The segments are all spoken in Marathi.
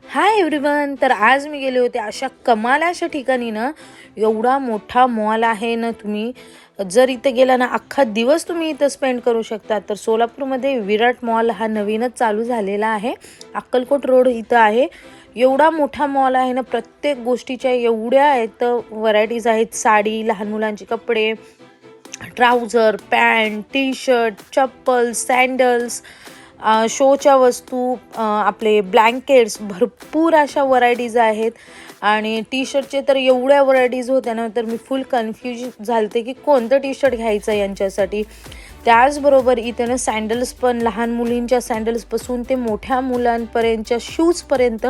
Hi everyone. तर आज मी गेले होते अशा कमाल अशा ठिकाणी ना. एवढा मोठा मॉल आहे ना. तुम्ही जर इथे गेला ना अख्खा दिवस तुम्ही इथं स्पेंड करू शकता. तर सोलापूरमध्ये विराट मॉल हा नवीनच चालू झालेला आहे. अक्कलकोट रोड इथं आहे. एवढा मोठा मॉल आहे ना. प्रत्येक गोष्टीच्या एवढ्या आहेत व्हरायटीज आहेत. साडी, लहान मुलांचे कपडे, ट्राउझर, पॅन्ट, टी शर्ट, चप्पल, सँडल्स, शोच्या वस्तू, आपले ब्लँकेट्स, भरपूर अशा व्हरायटीज आहेत. आणि टी शर्टचे तर एवढ्या व्हरायटीज होत्या ना, तर मी फुल कन्फ्यूज झालते की कोणतं टी शर्ट घ्यायचं यांच्यासाठी. त्याचबरोबर इथे ना सँडल्स पण, लहान मुलींच्या सँडल्सपासून ते मोठ्या मुलांपर्यंतच्या शूजपर्यंत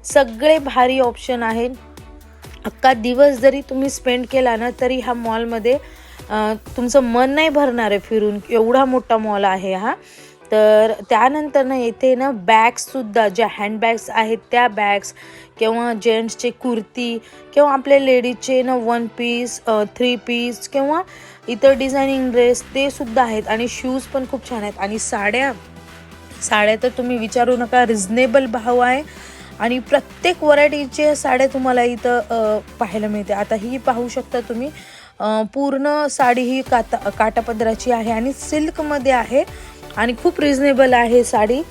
सगळे भारी ऑप्शन आहेत. अख्खा दिवस जरी तुम्ही स्पेंड केला ना तरी ह्या मॉलमध्ये तुमचं मन नाही भरणार आहे फिरून. एवढा मोठा मॉल आहे हा. तर त्यानंतर ना येथे ना बॅग्ससुद्धा, ज्या हँडबॅग्स आहेत त्या बॅग्स, किंवा जेंट्सचे कुर्ती, किंवा आपल्या लेडीजचे ना 1 पीस, 3 पीस, किंवा इतर डिझायनिंग ड्रेस ते सुद्धा आहेत. आणि शूज पण खूप छान आहेत. आणि साड्या तर तुम्ही विचारू नका, रिझनेबल भाव आहे. आणि प्रत्येक व्हरायटीचे साड्या तुम्हाला इथं पाहायला मिळते. आता ही पाहू शकता तुम्ही. पूर्ण साडी ही काठापदराची आहे आणि सिल्कमध्ये आहे आणि खूप रिझनेबल आहे साडी.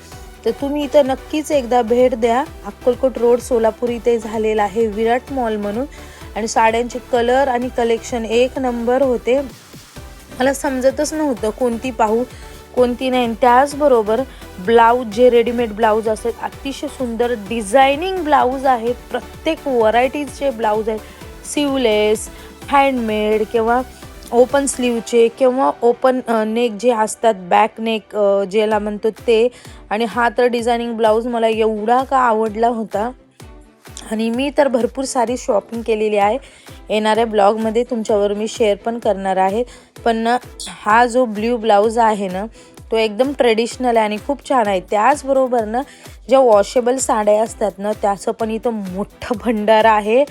तर तुम्ही इथं नक्कीच एकदा भेट द्या. अक्कलकोट रोड, सोलापूर इथे झालेला आहे विराट मॉल म्हणून. आणि साड्यांचे कलर आणि कलेक्शन एक नंबर होते. मला समजतच नव्हतं कोणती पाहू कोणती नाही. त्याचबरोबर ब्लाऊज, जे रेडीमेड ब्लाऊज असतात, अतिशय सुंदर डिझायनिंग ब्लाऊज आहेत. प्रत्येक व्हरायटीजचे ब्लाऊज आहेत. सिवलेस, हँडमेड, किंवा ओपन स्लीवचे, किंवा ओपन नेक जे असतात, बॅक नेक ज्याला म्हणतो ते. आणि हा तर डिझायनिंग ब्लाऊज मला एवढा का आवडला होता. आणि मी तर भरपूर सारी शॉपिंग केलेली आहे. येणाऱ्या ब्लॉगमध्ये तुमच्यावर मी शेअर पण करणार आहे. पण हा जो ब्ल्यू ब्लाऊज आहे ना, तो एकदम ट्रेडिशनल आहे आणि खूप छान आहे. त्याचबरोबर ना ज्या वॉशेबल साड्या असतात ना, त्याचं पण इथं मोठं भंडार आहे.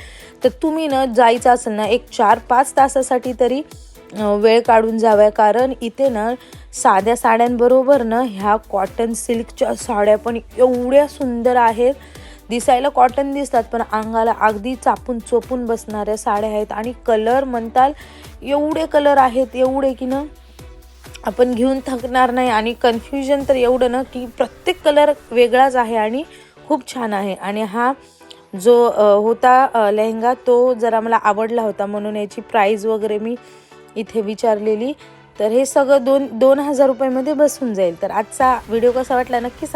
तर तुम्ही ना जायचं असेल ना, एक 4-5 तासासाठी तरी वेळ काढून जाव्या. कारण इथे ना साध्या साड्यांबरोबर ना ह्या कॉटन सिल्कच्या साड्या पण एवढ्या सुंदर आहेत. दिसायला कॉटन दिसतात पण अंगाला अगदी चापून चोपून बसणाऱ्या साड्या आहेत. आणि कलर म्हणताल एवढे कलर आहेत, एवढे की ना आपण घेऊन थकणार नाही. आणि कन्फ्युजन तर एवढं ना की प्रत्येक कलर वेगळाच आहे आणि खूप छान आहे. आणि हा जो होता लेहंगा, तो जरा मला आवडला होता म्हणून याची प्राईज वगैरे मी इथे विचारलेली. तर हे सगळं 2,000 रुपयामध्ये बसून जाईल. तर आजचा व्हिडिओ कसा वाटला नक्की सांगा.